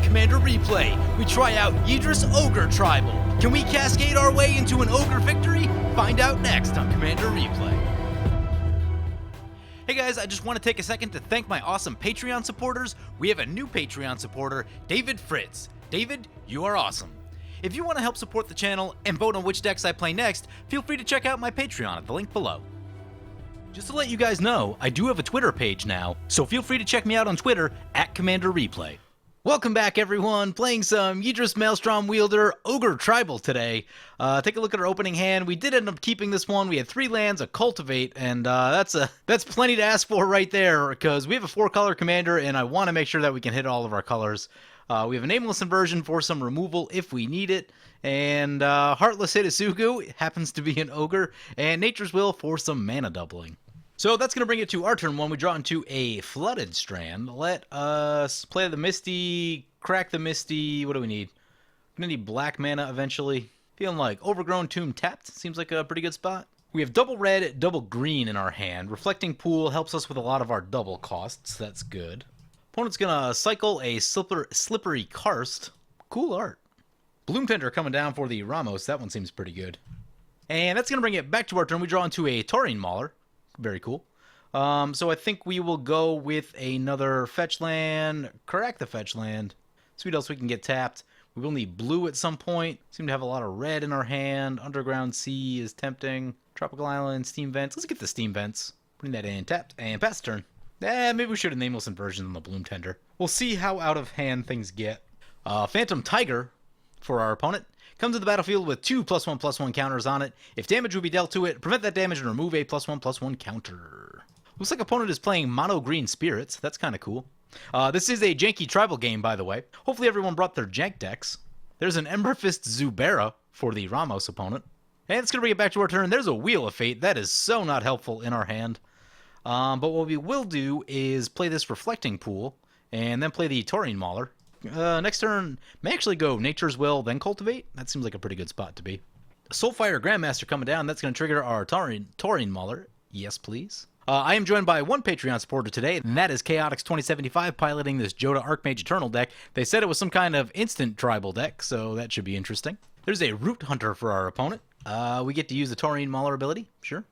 Commander Replay, we try out Yidris Ogre Tribal. Can we cascade our way into an Ogre victory? Find out next on Commander Replay. Hey guys, I just want to take a second to thank my awesome Patreon supporters. We have a new Patreon supporter, David Fritz. David, you are awesome. If you want to help support the channel and vote on which decks I play next, feel free to check out my Patreon at the link below. Just to let you guys know, I do have a Twitter page now, so feel free to check me out on Twitter at Commander Replay. Welcome back, everyone. Playing some Yidris Maelstrom Wielder Ogre Tribal today. Take a look at our opening hand. We did end up keeping this one. We had 3 lands, a Cultivate, and that's plenty to ask for right there, because we have a 4-color commander, and I want to make sure that we can hit all of our colors. We have a Nameless Inversion for some removal if we need it, and Heartless Hitasugu happens to be an Ogre, and Nature's Will for some mana doubling. So that's going to bring it to our turn 1. We draw into a Flooded Strand. Let us play the Misty, crack the Misty. What do we need? We're going to need black mana eventually. Feeling like Overgrown Tomb tapped. Seems like a pretty good spot. We have double red, double green in our hand. Reflecting Pool helps us with a lot of our double costs. That's good. Opponent's going to cycle a Slippery Karst. Cool art. Bloom Tender coming down for the Ramos. That one seems pretty good. And that's going to bring it back to our turn. We draw into a Taurine Mauler. Very cool. So I think we will go with another fetch land. Crack the fetch land. See what else we can get tapped. We will need blue at some point. Seem to have a lot of red in our hand. Underground Sea is tempting. Tropical Island, Steam Vents. Let's get the Steam Vents. Bring that in, tapped, and pass the turn. Maybe we should have Nameless Inversion on the Bloom Tender. We'll see how out of hand things get. Phantom Tiger for our opponent. Comes to the battlefield with 2 +1/+1 counters on it. If damage would be dealt to it, prevent that damage and remove a +1/+1 counter. Looks like opponent is playing Mono Green Spirits. That's kind of cool. This is a janky tribal game, by the way. Hopefully everyone brought their jank decks. There's an Emberfist Zubera for the Ramos opponent. And it's going to bring it back to our turn. There's a Wheel of Fate. That is so not helpful in our hand. But what we will do is play this Reflecting Pool, and then play the Taurine Mauler. Next turn, may actually go Nature's Will, then Cultivate. That seems like a pretty good spot to be. Soulfire Grandmaster coming down. That's going to trigger our Taurine Mauler. Yes, please. I am joined by one Patreon supporter today, and that is Chaotix2075 piloting this Jodah Archmage Eternal deck. They said it was some kind of instant tribal deck, so that should be interesting. There's a Root Hunter for our opponent. We get to use the Taurine Mauler ability, sure.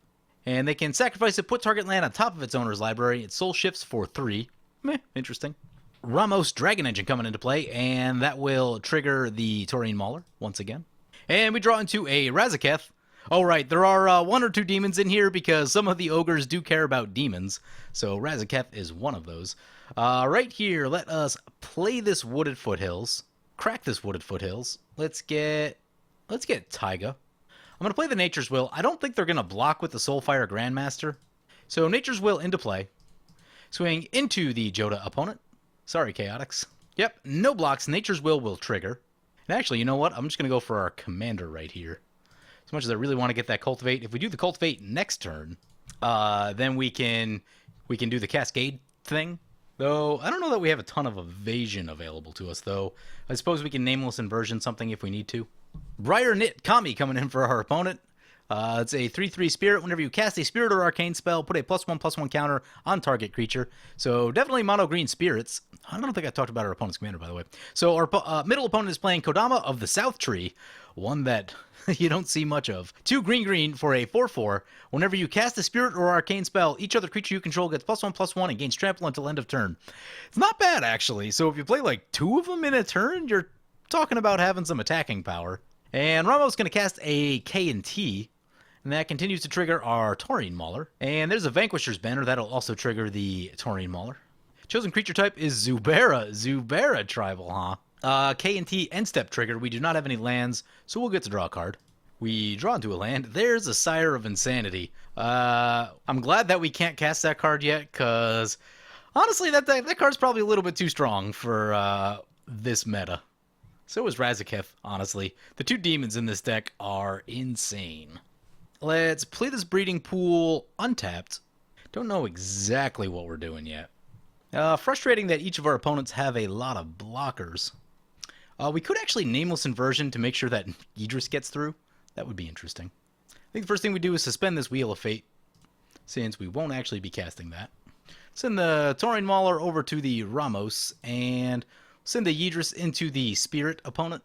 And they can sacrifice it, put target land on top of its owner's library. It soul shifts for 3. Meh, interesting. Ramos Dragon Engine coming into play, and that will trigger the Taurine Mauler once again. And we draw into a Razaketh. Oh, right, there are 1 or 2 demons in here because some of the ogres do care about demons. So Razaketh is one of those. Right here, let us play this Wooded Foothills. Crack this Wooded Foothills. Let's get Taiga. I'm going to play the Nature's Will. I don't think they're going to block with the Soulfire Grandmaster. So Nature's Will into play. Swing into the Jodah opponent. Sorry, Chaotix. Yep, no blocks. Nature's Will trigger. And actually, you know what? I'm just going to go for our commander right here. As much as I really want to get that Cultivate. If we do the Cultivate next turn, then we can do the Cascade thing. Though, I don't know that we have a ton of evasion available to us, though. I suppose we can Nameless Inversion something if we need to. Briar Knit Kami coming in for our opponent. It's a 3/3 Spirit. Whenever you cast a Spirit or Arcane spell, put a +1/+1 counter on target creature. So definitely Mono Green Spirits. I don't think I talked about our opponent's commander, by the way. So our middle opponent is playing Kodama of the South Tree, one that you don't see much of. 2 green for a 4/4. Whenever you cast a Spirit or Arcane spell, each other creature you control gets +1/+1 and gains trample until end of turn. It's not bad, actually. So if you play like 2 of them in a turn, you're talking about having some attacking power. And Ramos is going to cast a K&T. And that continues to trigger our Taurine Mauler. And there's a Vanquisher's Banner. That'll also trigger the Taurine Mauler. Chosen creature type is Zubera. Zubera tribal, huh? K&T end step trigger. We do not have any lands, so we'll get to draw a card. We draw into a land. There's a Sire of Insanity. I'm glad that we can't cast that card yet, because honestly, that card's probably a little bit too strong for this meta. So is Razaketh, honestly. The 2 demons in this deck are insane. Let's play this Breeding Pool untapped. Don't know exactly what we're doing yet. Frustrating that each of our opponents have a lot of blockers. We could actually Nameless Inversion to make sure that Yidris gets through. That would be interesting. I think the first thing we do is suspend this Wheel of Fate, since we won't actually be casting that. Send the Taurine Mauler over to the Ramos, and Send the Yidris into the Spirit opponent.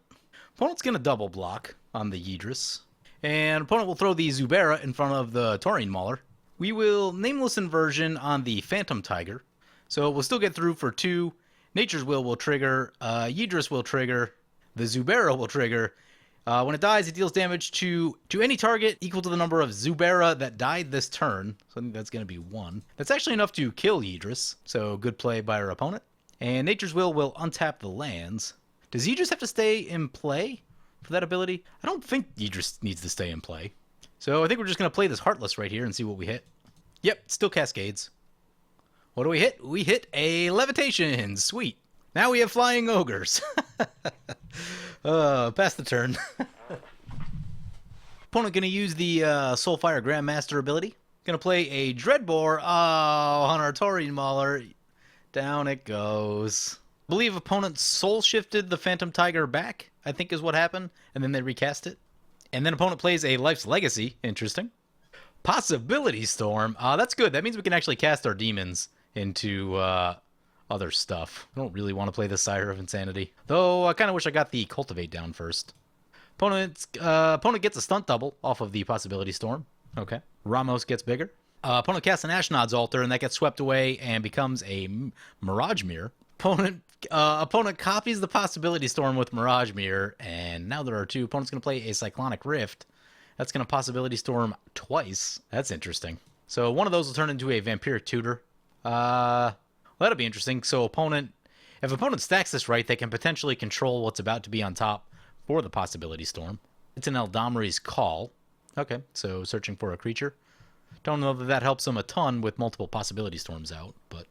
Opponent's going to double block on the Yidris. And opponent will throw the Zubera in front of the Taurine Mauler. We will Nameless Inversion on the Phantom Tiger. So we'll still get through for 2. Nature's Will trigger. Yidris will trigger. The Zubera will trigger. When it dies, it deals damage to any target equal to the number of Zubera that died this turn. So I think that's going to be 1. That's actually enough to kill Yidris. So good play by our opponent. And Nature's Will untap the lands. Does Yidris have to stay in play for that ability? I don't think Yidris needs to stay in play. So I think we're just going to play this Heartless right here and see what we hit. Yep, still Cascades. What do we hit? We hit a Levitation. Sweet. Now we have Flying Ogres. Pass the turn. Opponent going to use the Soulfire Grandmaster ability. Going to play a Dreadbore. Oh, on our Taurine Mauler. Down it goes. I believe opponent soul shifted the Phantom Tiger back, I think is what happened. And then they recast it. And then opponent plays a Life's Legacy. Interesting. Possibility Storm. That's good. That means we can actually cast our demons into other stuff. I don't really want to play the Sire of Insanity. Though I kind of wish I got the Cultivate down first. Opponent gets a stunt double off of the Possibility Storm. Okay. Ramos gets bigger. Opponent casts an Ashnod's Altar, and that gets swept away and becomes a Mirage Mirror. Opponent copies the Possibility Storm with Mirage Mirror, and now there are 2. Opponent's going to play a Cyclonic Rift. That's going to Possibility Storm twice. That's interesting. So one of those will turn into a Vampiric Tutor. Well, that'll be interesting. So if opponent stacks this right, they can potentially control what's about to be on top for the Possibility Storm. It's an Eldamri's Call. Okay, so searching for a creature. Don't know that that helps them a ton with multiple Possibility Storms out, but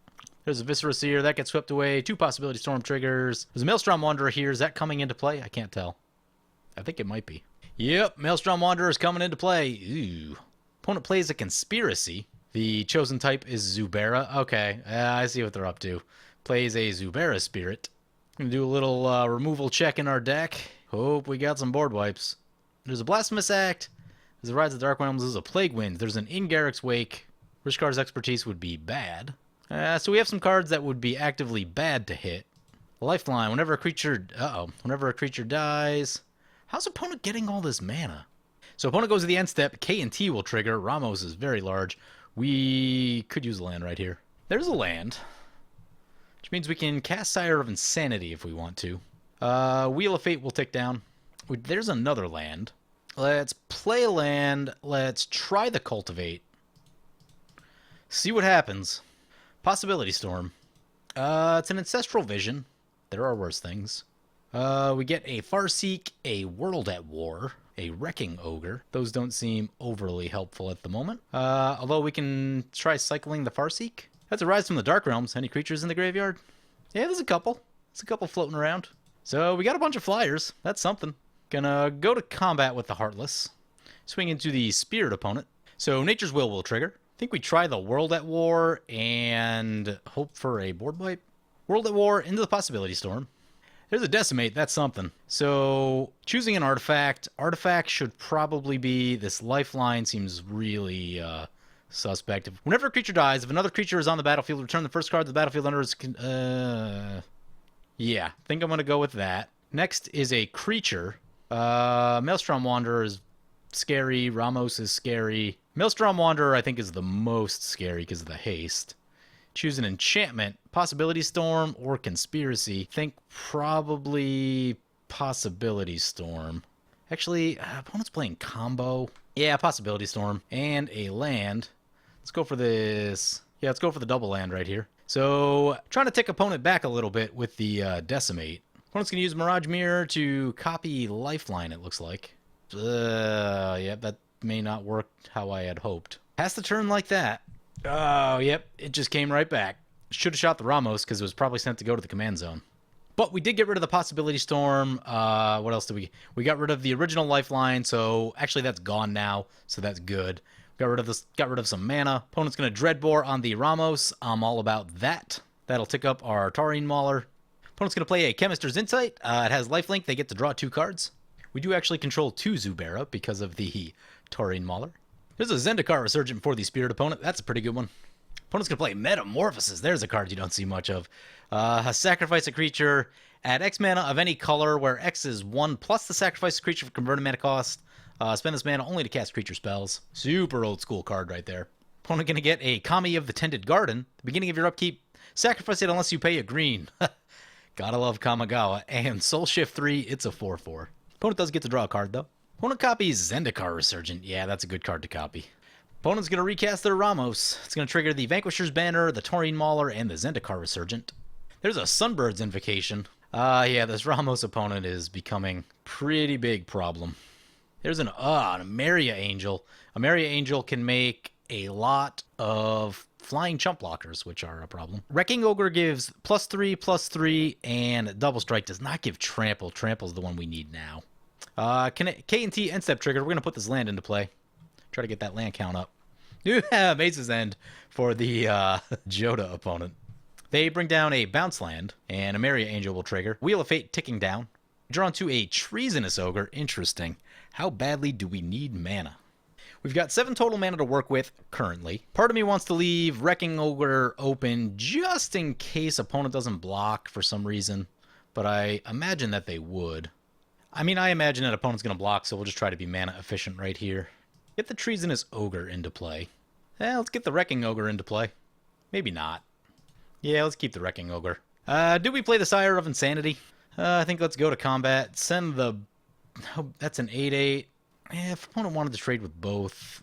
there's a Viscera Seer. That gets swept away. 2 Possibility Storm triggers. There's a Maelstrom Wanderer here. Is that coming into play? I can't tell. I think it might be. Yep, Maelstrom Wanderer is coming into play. Ooh. Opponent plays a Conspiracy. The chosen type is Zubera. Okay, I see what they're up to. Plays a Zubera Spirit. Gonna do a little removal check in our deck. Hope we got some board wipes. There's a Blasphemous Act. There's a Rise of the Dark Realms. There's a Plague Wind. There's an In Garruk's Wake. Rishkar's Expertise would be bad. So we have some cards that would be actively bad to hit. Lifeline. Whenever a creature... Whenever a creature dies... How's opponent getting all this mana? So opponent goes to the end step. K and T will trigger. Ramos is very large. We could use a land right here. There's a land. Which means we can cast Sire of Insanity if we want to. Wheel of Fate will tick down. There's another land. Let's play a land. Let's try the Cultivate. See what happens. Possibility Storm. It's an Ancestral Vision. There are worse things. We get a Farseek, a World at War, a Wrecking Ogre. Those don't seem overly helpful at the moment. Although we can try cycling the Farseek. That's a Rise from the Dark Realms. Any creatures in the graveyard? Yeah, there's a couple. There's a couple floating around. So we got a bunch of flyers. That's something. Gonna go to combat with the Heartless. Swing into the Spirit opponent. So Nature's Will trigger. I think we try the World at War and hope for a board wipe. World at War into the Possibility Storm. There's a Decimate. That's something. So choosing an artifact. Artifact should probably be... This Lifeline seems really suspect. Whenever a creature dies, if another creature is on the battlefield, return the first card to the battlefield under its... Yeah, I think I'm going to go with that. Next is a creature. Maelstrom Wanderer is scary. Ramos is scary. Maelstrom Wanderer, I think, is the most scary because of the haste. Choose an enchantment. Possibility Storm or Conspiracy. Think probably Possibility Storm. Actually, opponent's playing combo. Yeah, Possibility Storm. And a land. Let's go for this. Yeah, let's go for the double land right here. So, trying to tick opponent back a little bit with the Decimate. Opponent's going to use Mirage Mirror to copy Lifeline, it looks like. Yeah, that may not work how I had hoped. Pass the turn like that. Oh, yep, it just came right back. Should have shot the Ramos because it was probably sent to go to the command zone. But we did get rid of the Possibility Storm. What else did we... We got rid of the original Lifeline, so actually that's gone now, so that's good. Got rid of this. Got rid of some mana. Opponent's going to Dreadbore on the Ramos. I'm all about that. That'll tick up our Taurine Mauler. Opponent's going to play a Chemister's Insight. It has lifelink. They get to draw 2 cards. We do actually control 2 Zubera because of the Taurine Mauler. There's a Zendikar Resurgent for the Spirit opponent. That's a pretty good one. Opponent's going to play Metamorphosis. There's a card you don't see much of. Sacrifice a creature. Add X mana of any color, where X is 1 plus the sacrifice creature for converted mana cost. Spend this mana only to cast creature spells. Super old school card right there. Opponent going to get a Kami of the Tended Garden. The beginning of your upkeep, sacrifice it unless you pay a green. Gotta love Kamigawa. And Soul Shift 3, it's a 4/4. Opponent does get to draw a card, though. Opponent copies Zendikar Resurgent. Yeah, that's a good card to copy. Opponent's going to recast their Ramos. It's going to trigger the Vanquisher's Banner, the Taurine Mauler, and the Zendikar Resurgent. There's a Sunbird's Invocation. Yeah, this Ramos opponent is becoming pretty big problem. There's an Ameria Angel. Ameria Angel can make a lot of flying chump blockers, which are a problem. Wrecking Ogre gives +3/+3, and Double Strike does not give Trample. Trample's the one we need now. K&T End Step Trigger. We're going to put this land into play. Try to get that land count up. Yeah, Maze's End for the Jodah opponent. They bring down a bounce land, and Ameria Angel will trigger. Wheel of Fate ticking down. Drawn to a Treasonous Ogre. Interesting. How badly do we need mana? We've got 7 total mana to work with currently. Part of me wants to leave Wrecking Ogre open just in case opponent doesn't block for some reason, but I imagine that they would. I mean, I imagine that opponent's going to block, so we'll just try to be mana efficient right here. Get the Treasonous Ogre into play. Let's get the Wrecking Ogre into play. Maybe not. Yeah, let's keep the Wrecking Ogre. Do we play the Sire of Insanity? I think let's go to combat. Send the... Oh, that's an 8/8. Yeah, if opponent wanted to trade with both,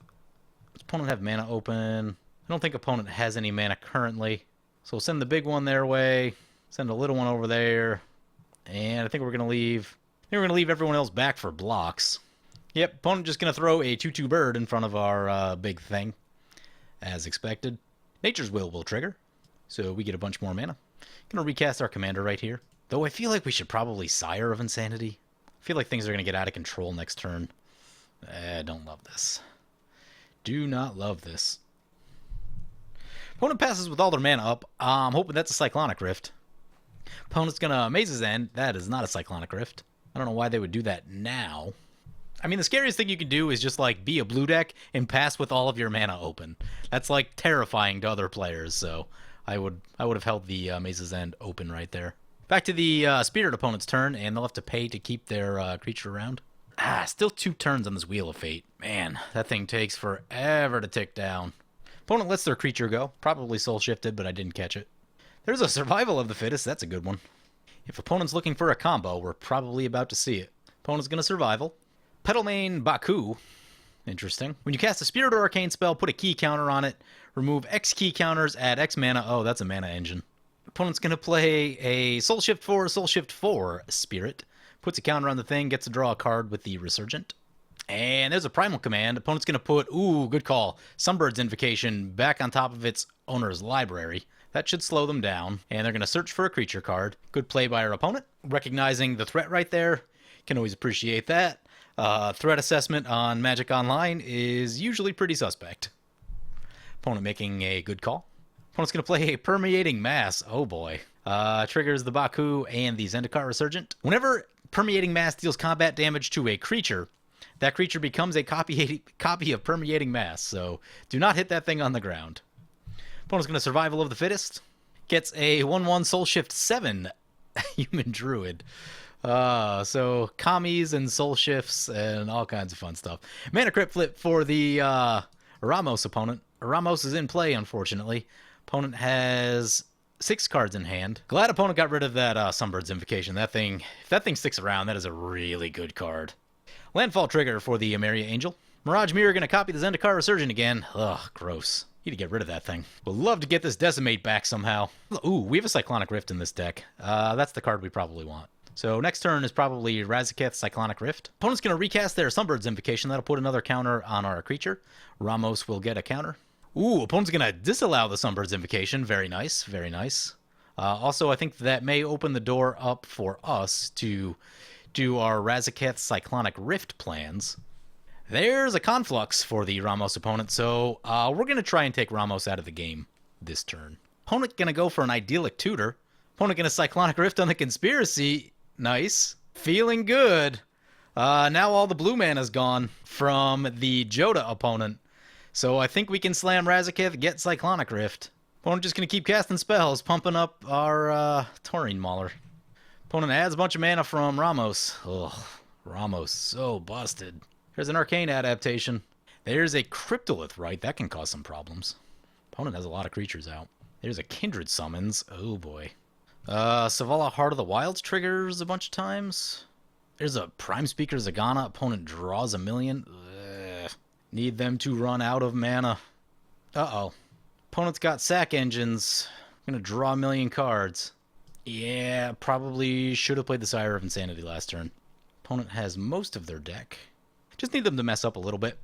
does opponent have mana open? I don't think opponent has any mana currently. So we'll send the big one their way, send a little one over there, and I think we're going to leave... everyone else back for blocks. Yep, opponent just going to throw a 2/2 bird in front of our big thing, as expected. Nature's Will trigger, so we get a bunch more mana. Going to recast our commander right here. Though I feel like we should probably Sire of Insanity. I feel like things are going to get out of control next turn. I don't love this. Do not love this. Opponent passes with all their mana up. I'm hoping that's a Cyclonic Rift. Opponent's going to Maze's End. That is not a Cyclonic Rift. I don't know why they would do that now. I mean, the scariest thing you can do is just, like, be a blue deck and pass with all of your mana open. That's, like, terrifying to other players, so I would have held the Maze's End open right there. Back to the Spirit opponent's turn, and they'll have to pay to keep their creature around. Still 2 turns on this Wheel of Fate. Man, that thing takes forever to tick down. Opponent lets their creature go. Probably soul shifted, but I didn't catch it. There's a Survival of the Fittest. That's a good one. If opponent's looking for a combo, we're probably about to see it. Opponent's going to Survival. Petalmane Baku. Interesting. When you cast a Spirit or Arcane spell, put a key counter on it. Remove X key counters, add X mana. Oh, that's a mana engine. Opponent's going to play a Soul Shift 4, Soul Shift 4 Spirit. Puts a counter on the thing, gets to draw a card with the Resurgent. And there's a Primal Command. Opponent's going to put, good call, Sunbird's Invocation back on top of its owner's library. That should slow them down. And they're going to search for a creature card. Good play by our opponent. Recognizing the threat right there. Can always appreciate that. Threat assessment on Magic Online is usually pretty suspect. Opponent making a good call. Opponent's going to play a Permeating Mass. Oh boy. Triggers the Baku and the Zendikar Resurgent. Whenever Permeating Mass deals combat damage to a creature, that creature becomes a copy of Permeating Mass, so do not hit that thing on the ground. Opponent's going to Survival of the Fittest. Gets a 1/1 Soul Shift 7 Human Druid. So commies and soul shifts and all kinds of fun stuff. Mana Crypt Flip for the Ramos opponent. Ramos is in play, unfortunately. Opponent has 6 cards in hand. Glad opponent got rid of that Sunbird's Invocation. If that thing sticks around, that is a really good card. Landfall trigger for the Ameria Angel. Mirage Mirror going to copy the Zendikar Resurgent again. Ugh, gross. Need to get rid of that thing. Would love to get this Decimate back somehow. Ooh, we have a Cyclonic Rift in this deck. That's the card we probably want. So next turn is probably Razaketh Cyclonic Rift. Opponent's going to recast their Sunbird's Invocation. That'll put another counter on our creature. Ramos will get a counter. Ooh, opponent's going to disallow the Sunbird's Invocation. Very nice, very nice. Also, I think that may open the door up for us to do our Razaketh Cyclonic Rift plans. There's a Conflux for the Ramos opponent, so we're going to try and take Ramos out of the game this turn. Opponent going to go for an Idyllic Tutor. Opponent going to Cyclonic Rift on the Conspiracy. Nice. Feeling good. Now all the blue mana's gone from the Jodah opponent. So I think we can slam Razaketh, get Cyclonic Rift. Opponent just gonna keep casting spells, pumping up our Taurine Mauler. Opponent adds a bunch of mana from Ramos. Ugh, Ramos, so busted. There's an Arcane adaptation. There's a Cryptolith, right? That can cause some problems. Opponent has a lot of creatures out. There's a Kindred Summons. Oh boy. Savala Heart of the Wilds triggers a bunch of times. There's a Prime Speaker Zagana. Opponent draws a million. Ugh. Need them to run out of mana. Uh-oh. Opponent's got sack engines. I'm gonna draw a million cards. Yeah, probably should have played the Sire of Insanity last turn. Opponent has most of their deck. Just need them to mess up a little bit.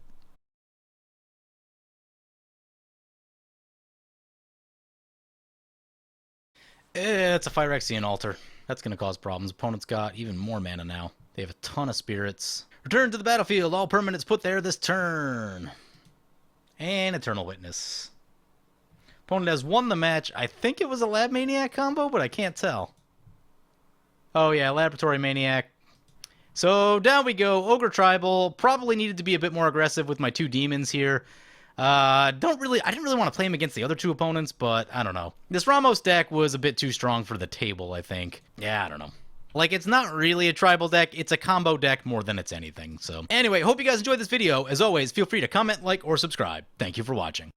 It's a Phyrexian Altar. That's going to cause problems. Opponent's got even more mana now. They have a ton of spirits. Return to the battlefield. All permanents put there this turn. And Eternal Witness. Opponent has won the match. I think it was a Lab Maniac combo, but I can't tell. Oh yeah, Laboratory Maniac. So down we go. Ogre Tribal. Probably needed to be a bit more aggressive with my two demons here. I didn't really want to play him against the other two opponents, but I don't know. This Ramos deck was a bit too strong for the table, I think. Yeah, I don't know. Like, it's not really a tribal deck, it's a combo deck more than it's anything, so. Anyway, hope you guys enjoyed this video. As always, feel free to comment, like, or subscribe. Thank you for watching.